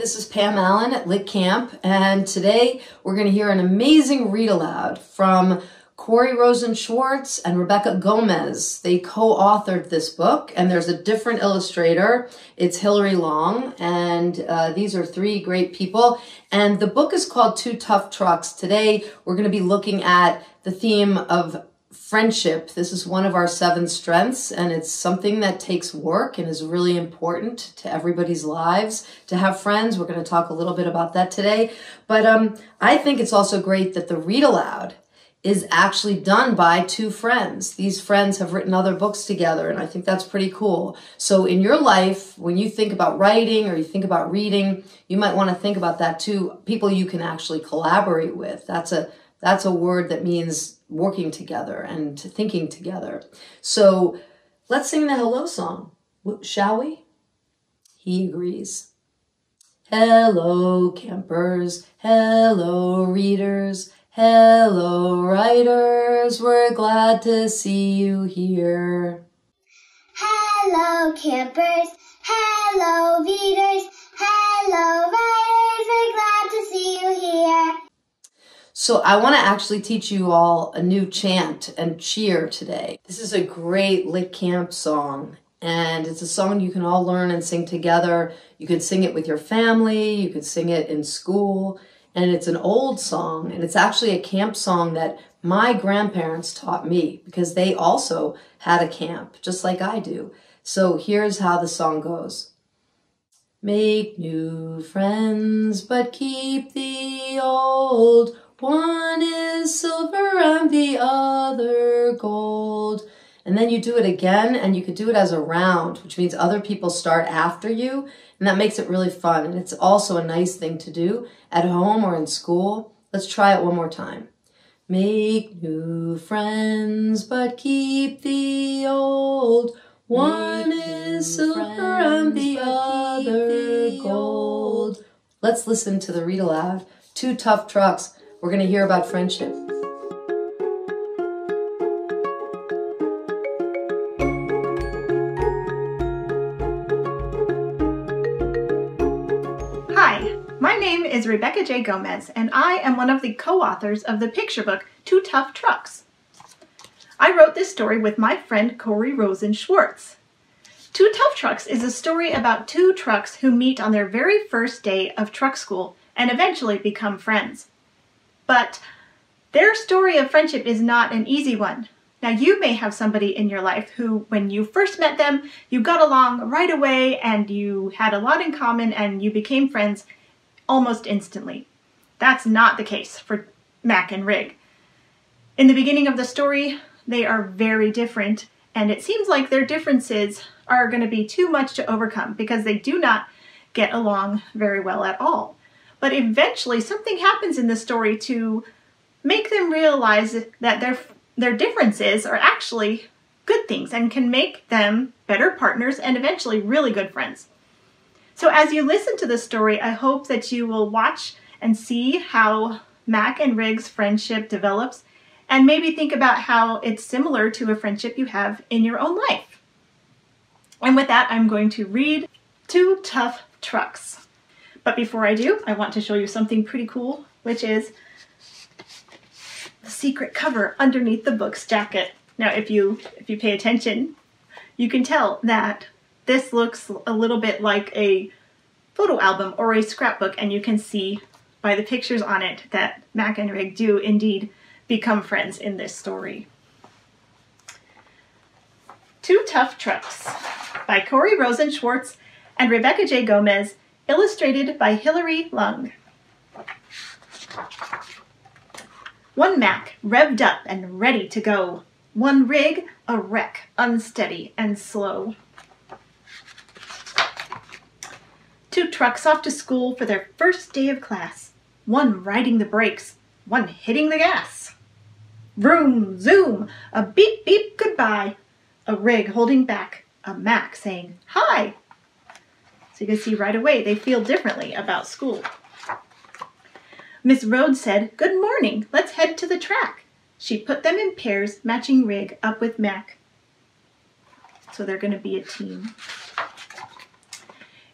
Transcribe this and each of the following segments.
this is Pam Allen at Lit Camp, and today we're going to hear an amazing read aloud from Corey Rosen-Schwartz and Rebecca Gomez. They co-authored this book, and there's a different illustrator. It's Hilary Long, and these are three great people. And the book is called Two Tough Trucks. Today we're going to be looking at the theme of friendship. This is one of our 7 strengths, and it's something that takes work and is really important to everybody's lives to have friends. We're going to talk a little bit about that today. But I think it's also great that the read aloud is actually done by 2 friends. These friends have written other books together, and I think that's pretty cool. So in your life, when you think about writing or you think about reading, you might want to think about that too. People you can actually collaborate with. That's a word that means working together and thinking together. So let's sing the hello song, shall we? He agrees. Hello, campers. Hello, readers. Hello, writers. We're glad to see you here. Hello, campers. Hello, readers. Hello, writers. We're glad to see you here. So I want to actually teach you all a new chant and cheer today. This is a great Lit Camp song, and it's a song you can all learn and sing together. You could sing it with your family, you could sing it in school, and it's an old song, and it's actually a camp song that my grandparents taught me because they also had a camp, just like I do. So here's how the song goes. Make new friends, but keep the old. One is silver and the other gold. And then you do it again, and you could do it as a round, which means other people start after you, and that makes it really fun. And it's also a nice thing to do at home or in school. Let's try it one more time. Make new friends, but keep the old. One is silver and the other gold. Let's listen to the read aloud. Two Tough Trucks. We're going to hear about friendship. Hi, my name is Rebecca J. Gomez, and I am one of the co-authors of the picture book, Two Tough Trucks. I wrote this story with my friend Corey Rosen-Schwartz. Two Tough Trucks is a story about 2 trucks who meet on their very first day of truck school and eventually become friends. But their story of friendship is not an easy one. Now, you may have somebody in your life who, when you first met them, you got along right away and you had a lot in common and you became friends almost instantly. That's not the case for Mac and Rig. In the beginning of the story, they are very different, and it seems like their differences are going to be too much to overcome because they do not get along very well at all. But eventually something happens in the story to make them realize that their differences are actually good things and can make them better partners and eventually really good friends. So as you listen to the story, I hope that you will watch and see how Mac and Rig's friendship develops and maybe think about how it's similar to a friendship you have in your own life. And with that, I'm going to read Two Tough Trucks. But before I do, I want to show you something pretty cool, which is the secret cover underneath the book's jacket. Now, if you pay attention, you can tell that this looks a little bit like a photo album or a scrapbook, and you can see by the pictures on it that Mac and Rig do indeed become friends in this story. Two Tough Trucks by Corey Rosen-Schwartz and Rebecca J. Gomez, illustrated by Hilary Long. One Mac, revved up and ready to go. One Rig, a wreck, unsteady and slow. 2 trucks off to school for their first day of class. One riding the brakes, one hitting the gas. Vroom, zoom, a beep, beep, goodbye. A Rig holding back, a Mac saying, hi. So you can see right away they feel differently about school. Miss Rhodes said, good morning, let's head to the track. She put them in pairs, matching Rig up with Mac. So they're going to be a team.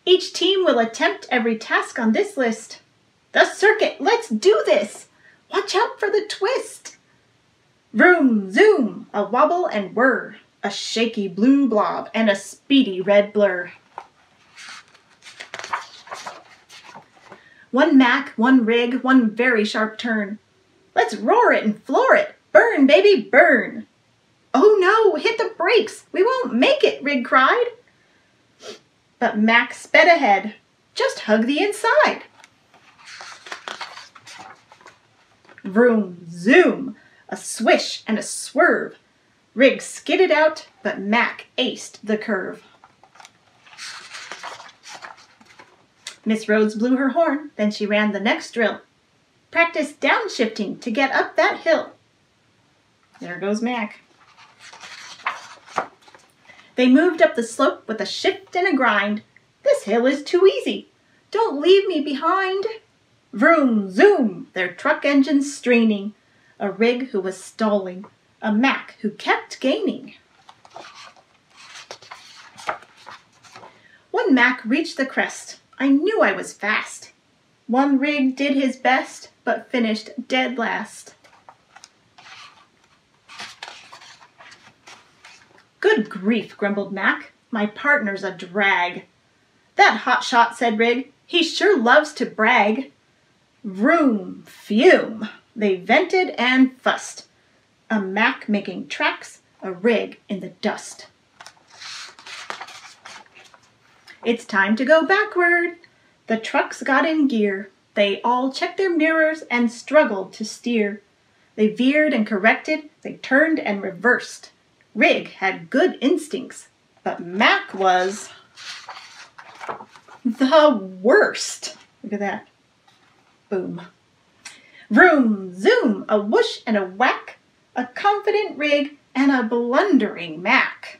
Each team will attempt every task on this list. The circuit, let's do this! Watch out for the twist! Vroom, zoom, a wobble and whir, a shaky blue blob and a speedy red blur. One Mac, one rig, one very sharp turn. Let's roar it and floor it. Burn, baby, burn. Oh no, hit the brakes. We won't make it, Rig cried. But Mac sped ahead. Just hug the inside. Vroom, zoom, a swish and a swerve. Rig skidded out, but Mac aced the curve. Miss Rhodes blew her horn, then she ran the next drill. Practice downshifting to get up that hill. There goes Mac. They moved up the slope with a shift and a grind. This hill is too easy. Don't leave me behind. Vroom, zoom, their truck engines straining. A rig who was stalling. A Mac who kept gaining. One Mac reached the crest. I knew I was fast. One rig did his best, but finished dead last. Good grief, grumbled Mac. My partner's a drag. That hotshot, said Rig. He sure loves to brag. Vroom, fume. They vented and fussed. A Mac making tracks, a rig in the dust. It's time to go backward. The trucks got in gear. They all checked their mirrors and struggled to steer. They veered and corrected. They turned and reversed. Rig had good instincts, but Mac was the worst. Look at that. Boom. Vroom, zoom, a whoosh and a whack, a confident Rig and a blundering Mac.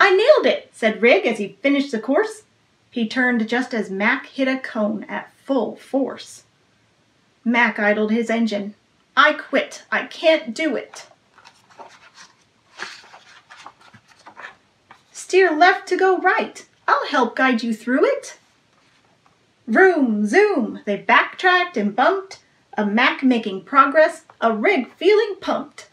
I nailed it, said Rig as he finished the course. He turned just as Mac hit a cone at full force. Mac idled his engine. I quit. I can't do it. Steer left to go right. I'll help guide you through it. Vroom, zoom, they backtracked and bumped, a Mac making progress, a Rig feeling pumped.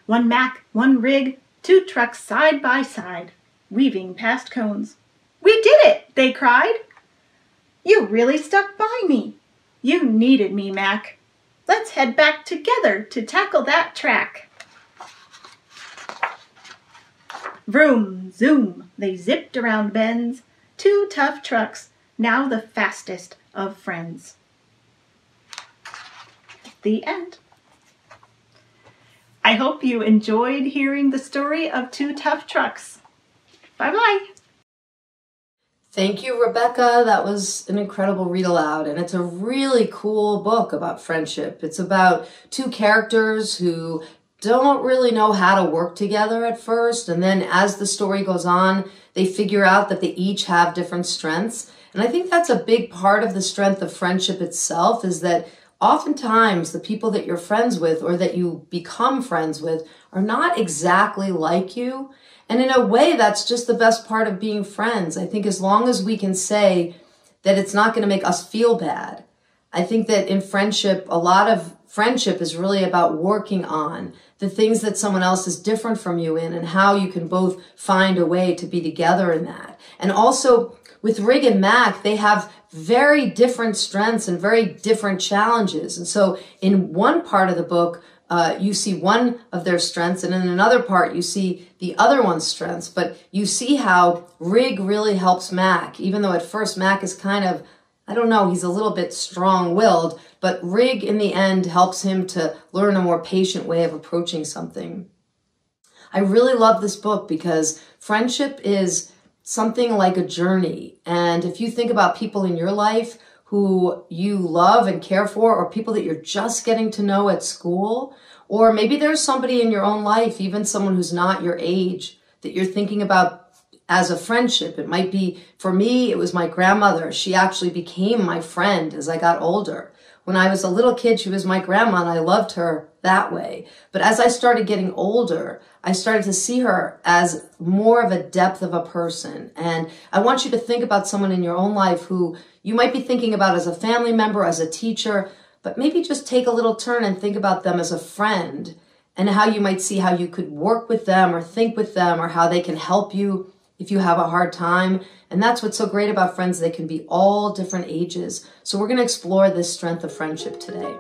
One Mac, one Rig, two trucks side by side, weaving past cones. We did it, they cried. You really stuck by me. You needed me, Mac. Let's head back together to tackle that track. Vroom, zoom, they zipped around bends. Two tough trucks, now the fastest of friends. The end. I hope you enjoyed hearing the story of Two Tough Trucks. Bye-bye. Thank you, Rebecca. That was an incredible read aloud, and it's a really cool book about friendship. It's about two characters who don't really know how to work together at first, and then as the story goes on, they figure out that they each have different strengths. And I think that's a big part of the strength of friendship itself, is that oftentimes the people that you're friends with or that you become friends with are not exactly like you. And in a way, that's just the best part of being friends. I think as long as we can say that it's not going to make us feel bad. I think that in friendship, a lot of friendship is really about working on the things that someone else is different from you in and how you can both find a way to be together in that. And also with Rig and Mac, they have very different strengths and very different challenges. And so in one part of the book, you see one of their strengths, and in another part, you see the other one's strengths. But you see how Rig really helps Mac, even though at first Mac is kind of, I don't know, he's a little bit strong-willed, but Rig in the end helps him to learn a more patient way of approaching something. I really love this book because friendship is something like a journey. And if you think about people in your life who you love and care for, or people that you're just getting to know at school, or maybe there's somebody in your own life, even someone who's not your age, that you're thinking about as a friendship. It might be, for me, it was my grandmother. She actually became my friend as I got older. When I was a little kid, she was my grandma and I loved her that way. But as I started getting older, I started to see her as more of a depth of a person. And I want you to think about someone in your own life who you might be thinking about as a family member, as a teacher, but maybe just take a little turn and think about them as a friend and how you might see how you could work with them or think with them or how they can help you if you have a hard time. And that's what's so great about friends. They can be all different ages. So we're going to explore this strength of friendship today.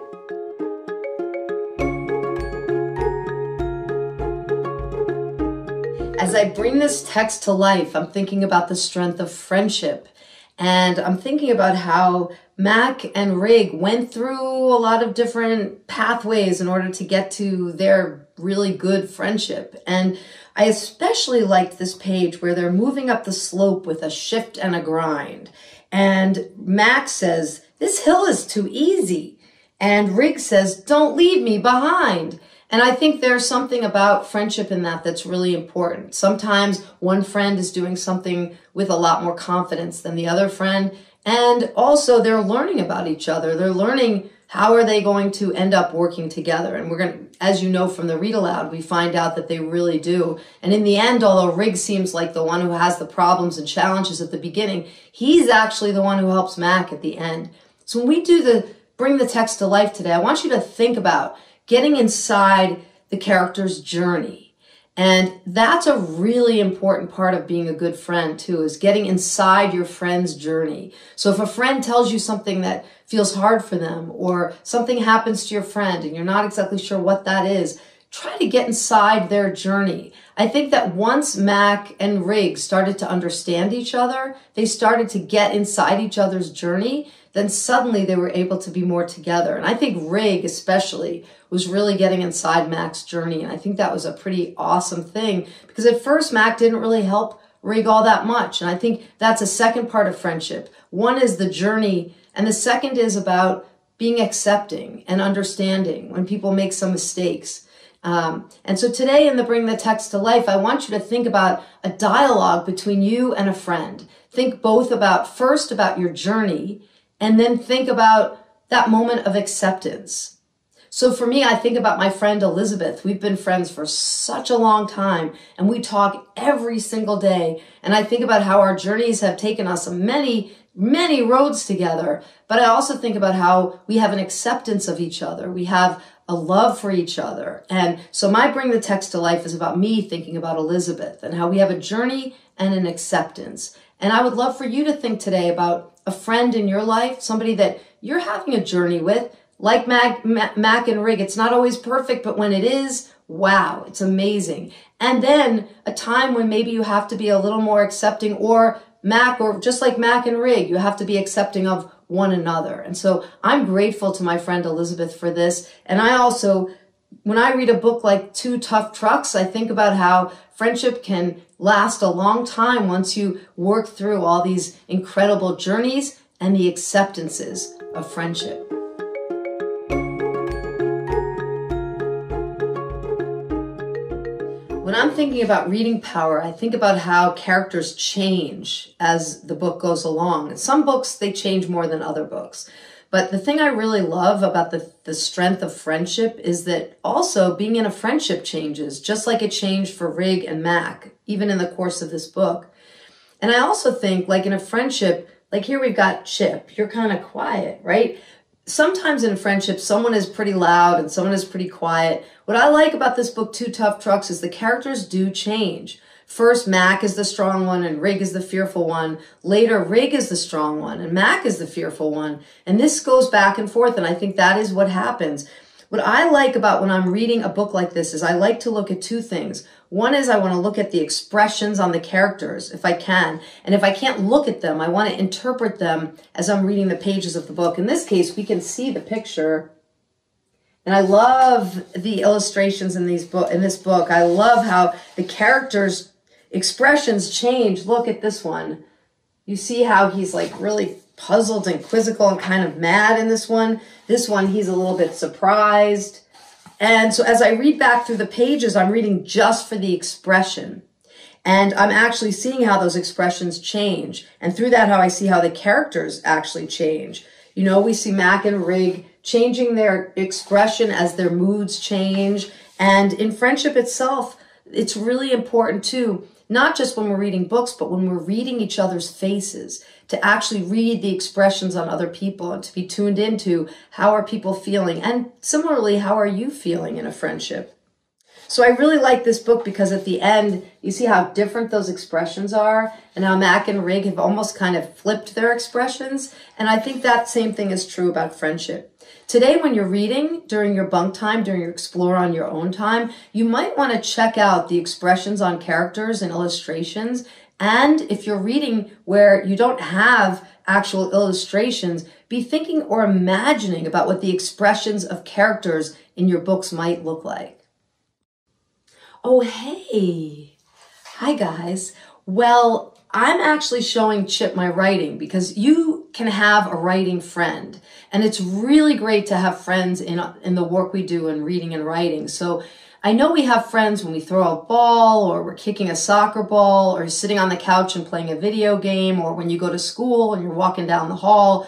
As I bring this text to life, I'm thinking about the strength of friendship. And I'm thinking about how Mac and Rig went through a lot of different pathways in order to get to their really good friendship. And I especially liked this page where they're moving up the slope with a shift and a grind. And Mac says, "This hill is too easy." And Rig says, "Don't leave me behind." And I think there's something about friendship in that that's really important. Sometimes one friend is doing something with a lot more confidence than the other friend. And also they're learning about each other. They're learning how are they going to end up working together. And we're going to, as you know from the read aloud, we find out that they really do. And in the end, although Rig seems like the one who has the problems and challenges at the beginning, he's actually the one who helps Mac at the end. So when we bring the text to life today, I want you to think about getting inside the character's journey. And that's a really important part of being a good friend too, is getting inside your friend's journey. So if a friend tells you something that feels hard for them, or something happens to your friend and you're not exactly sure what that is, try to get inside their journey. I think that once Mac and Rig started to understand each other, they started to get inside each other's journey, then suddenly they were able to be more together. And I think Rig especially was really getting inside Mac's journey. And I think that was a pretty awesome thing, because at first Mac didn't really help Rig all that much. And I think that's a second part of friendship. One is the journey, and the second is about being accepting and understanding when people make some mistakes. And so today in the Bring the Text to Life, I want you to think about a dialogue between you and a friend. Think both first about your journey, and then think about that moment of acceptance. So for me, I think about my friend Elizabeth. We've been friends for such a long time, and we talk every single day. And I think about how our journeys have taken us many, many roads together. But I also think about how we have an acceptance of each other. We have a love for each other. And so my Bring the Text to Life is about me thinking about Elizabeth and how we have a journey and an acceptance. And I would love for you to think today about a friend in your life, somebody that you're having a journey with, like Mac and Rig. It's not always perfect, but when it is, wow, it's amazing. And then a time when maybe you have to be a little more accepting, or just like Mac and Rig, you have to be accepting of one another. And so I'm grateful to my friend Elizabeth for this. And I also, when I read a book like Two Tough Trucks, I think about how friendship can last a long time once you work through all these incredible journeys and the acceptances of friendship. When I'm thinking about reading power, I think about how characters change as the book goes along. And some books, they change more than other books. But the thing I really love about the strength of friendship is that also being in a friendship changes, just like it changed for Rig and Mac, even in the course of this book. And I also think, like in a friendship, like here we've got Chip, you're kind of quiet, right? Sometimes in friendship, someone is pretty loud and someone is pretty quiet. What I like about this book, Two Tough Trucks, is the characters do change. First, Mac is the strong one and Rig is the fearful one. Later, Rig is the strong one and Mac is the fearful one. And this goes back and forth, and I think that is what happens. What I like about when I'm reading a book like this is I like to look at two things. One is I want to look at the expressions on the characters, if I can. And if I can't look at them, I want to interpret them as I'm reading the pages of the book. In this case, we can see the picture. And I love the illustrations in this book. I love how the characters' expressions change. Look at this one. You see how he's like really puzzled and quizzical and kind of mad in this one. This one, he's a little bit surprised. And so as I read back through the pages, I'm reading just for the expression. And I'm actually seeing how those expressions change. And through that, how I see how the characters actually change. You know, we see Mac and Rig changing their expression as their moods change. And in friendship itself, it's really important too, not just when we're reading books, but when we're reading each other's faces, to actually read the expressions on other people and to be tuned into how are people feeling. And similarly, how are you feeling in a friendship? So I really like this book because at the end, you see how different those expressions are and how Mac and Rig have almost kind of flipped their expressions. And I think that same thing is true about friendship. Today, when you're reading during your bunk time, during your explore on your own time, you might want to check out the expressions on characters and illustrations. And if you're reading where you don't have actual illustrations, be thinking or imagining about what the expressions of characters in your books might look like. Oh, hey. Hi, guys. Well, I'm actually showing Chip my writing because you can have a writing friend. And it's really great to have friends in the work we do in reading and writing. So I know we have friends when we throw a ball or we're kicking a soccer ball or sitting on the couch and playing a video game or when you go to school and you're walking down the hall.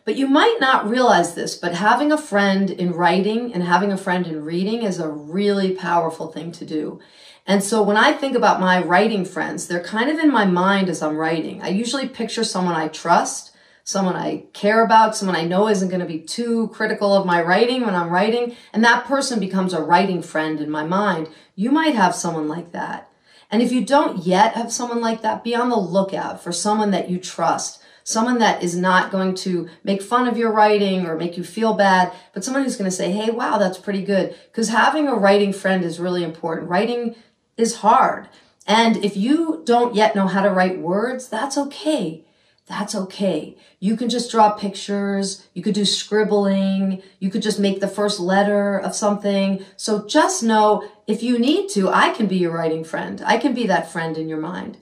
But you might not realize this, but having a friend in writing and having a friend in reading is a really powerful thing to do. And so when I think about my writing friends, they're kind of in my mind as I'm writing. I usually picture someone I trust, someone I care about, someone I know isn't going to be too critical of my writing when I'm writing, and that person becomes a writing friend in my mind. You might have someone like that. And if you don't yet have someone like that, be on the lookout for someone that you trust. Someone that is not going to make fun of your writing or make you feel bad, but someone who's going to say, hey, wow, that's pretty good. Because having a writing friend is really important. Writing is hard. And if you don't yet know how to write words, that's okay. That's okay. You can just draw pictures. You could do scribbling. You could just make the first letter of something. So just know if you need to, I can be your writing friend. I can be that friend in your mind.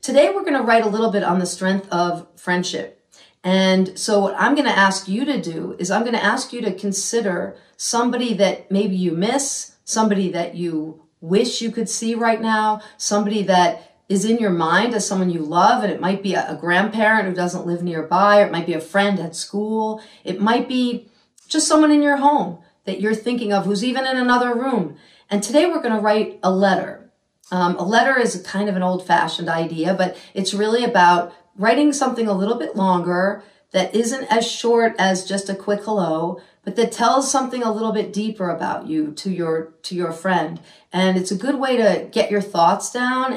Today, we're going to write a little bit on the strength of friendship. And so what I'm going to ask you to do is I'm going to ask you to consider somebody that maybe you miss, somebody that you wish you could see right now, somebody that is in your mind as someone you love. And it might be a grandparent who doesn't live nearby, or it might be a friend at school. It might be just someone in your home that you're thinking of who's even in another room. And today we're going to write a letter. A letter is kind of an old-fashioned idea, but it's really about writing something a little bit longer that isn't as short as just a quick hello, but that tells something a little bit deeper about you to your friend. And it's a good way to get your thoughts down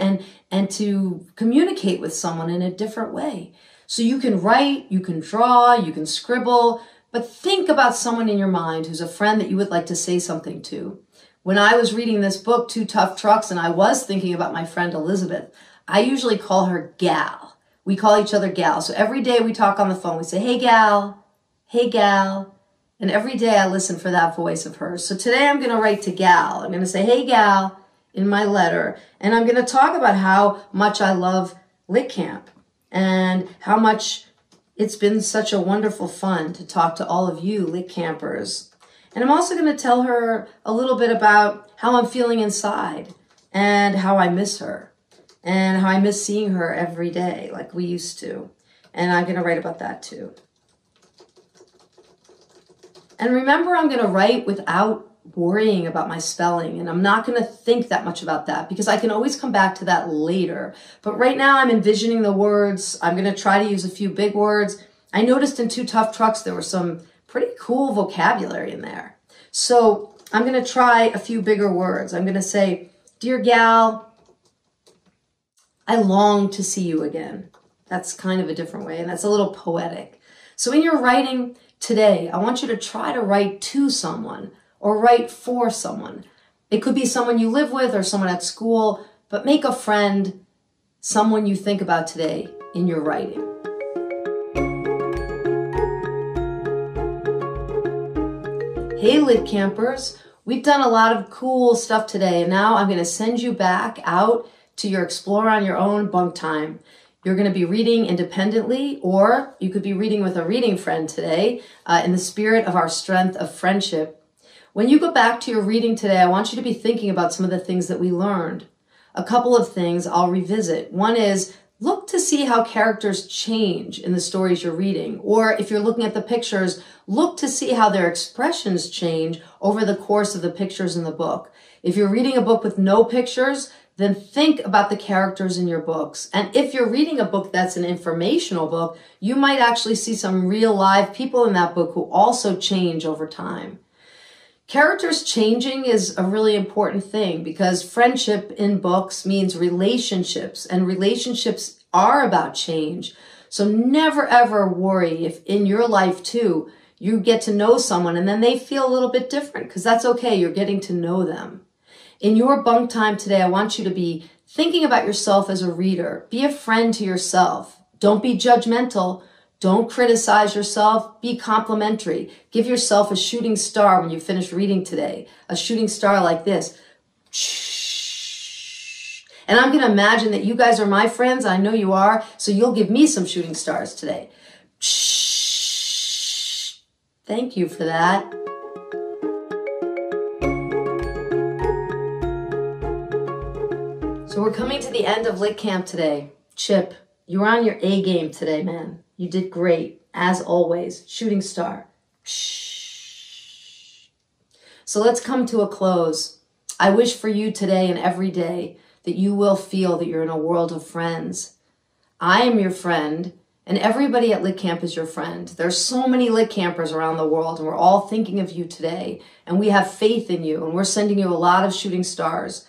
and to communicate with someone in a different way. So you can write, you can draw, you can scribble, but think about someone in your mind who's a friend that you would like to say something to. When I was reading this book, Two Tough Trucks, and I was thinking about my friend Elizabeth, I usually call her Gal. We call each other Gal. So every day we talk on the phone. We say, hey, Gal. Hey, Gal. And every day I listen for that voice of hers. So today I'm going to write to Gal. I'm going to say, hey, Gal, in my letter. And I'm going to talk about how much I love Lit Camp and how much it's been such a wonderful fun to talk to all of you Lit Campers. And I'm also going to tell her a little bit about how I'm feeling inside and how I miss her and how I miss seeing her every day like we used to. And I'm going to write about that too. And remember, I'm going to write without worrying about my spelling. And I'm not going to think that much about that because I can always come back to that later. But right now I'm envisioning the words. I'm going to try to use a few big words. I noticed in Two Tough Trucks there were some pretty cool vocabulary in there. So I'm going to try a few bigger words. I'm going to say, dear Gal, I long to see you again. That's kind of a different way, and that's a little poetic. So in your writing today, I want you to try to write to someone or write for someone. It could be someone you live with or someone at school, but make a friend, someone you think about today in your writing. Hey, Lit Campers, we've done a lot of cool stuff today, and now I'm going to send you back out to your Explore on Your Own bunk time. You're going to be reading independently, or you could be reading with a reading friend today in the spirit of our strength of friendship. When you go back to your reading today, I want you to be thinking about some of the things that we learned, a couple of things I'll revisit. One is look to see how characters change in the stories you're reading. Or if you're looking at the pictures, look to see how their expressions change over the course of the pictures in the book. If you're reading a book with no pictures, then think about the characters in your books. And if you're reading a book that's an informational book, you might actually see some real live people in that book who also change over time. Characters changing is a really important thing because friendship in books means relationships, and relationships are about change. So never ever worry if in your life too, you get to know someone and then they feel a little bit different, because that's okay. You're getting to know them. In your bunk time today, I want you to be thinking about yourself as a reader. Be a friend to yourself. Don't be judgmental. Don't criticize yourself. Be complimentary. Give yourself a shooting star when you finish reading today. A shooting star like this. And I'm going to imagine that you guys are my friends. I know you are. So you'll give me some shooting stars today. Thank you for that. So we're coming to the end of Lit Camp today. Chip, you were on your A game today, man. You did great, as always. Shooting star. So let's come to a close. I wish for you today and every day that you will feel that you're in a world of friends. I am your friend, and everybody at Lit Camp is your friend. There's so many Lit Campers around the world, and we're all thinking of you today, and we have faith in you, and we're sending you a lot of shooting stars.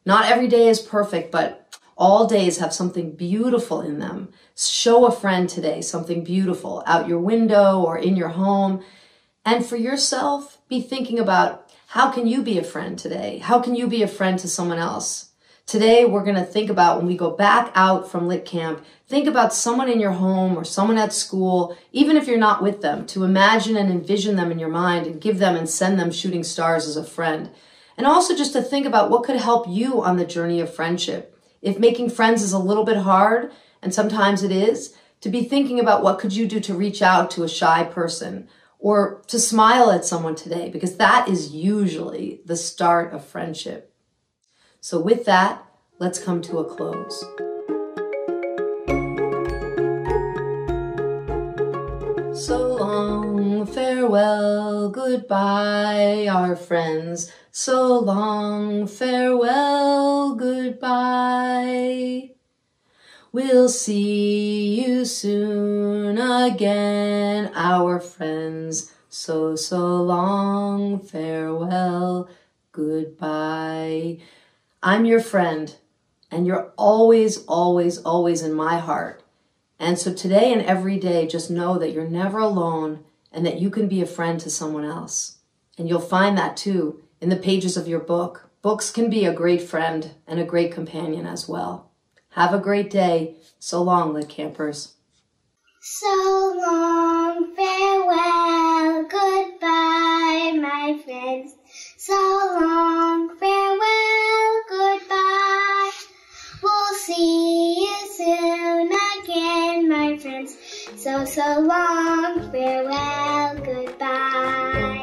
Not every day is perfect, but all days have something beautiful in them. Show a friend today something beautiful out your window or in your home. And for yourself, be thinking about how can you be a friend today? How can you be a friend to someone else? Today, we're going to think about when we go back out from Lit Camp, think about someone in your home or someone at school, even if you're not with them, to imagine and envision them in your mind and give them and send them shooting stars as a friend. And also just to think about what could help you on the journey of friendship. If making friends is a little bit hard, and sometimes it is, to be thinking about what could you do to reach out to a shy person or to smile at someone today, because that is usually the start of friendship. So with that, let's come to a close. So long, farewell, goodbye, our friends. So long, farewell, goodbye. We'll see you soon again, our friends. So long, farewell, goodbye. I'm your friend, and you're always, always, always in my heart. And so today and every day, just know that you're never alone and that you can be a friend to someone else. And you'll find that too in the pages of your book. Books can be a great friend and a great companion as well. Have a great day. So long, Lit Campers. So long, farewell, goodbye, my friends. So long, farewell, goodbye. We'll see you soon again, my friends. So long, farewell, goodbye.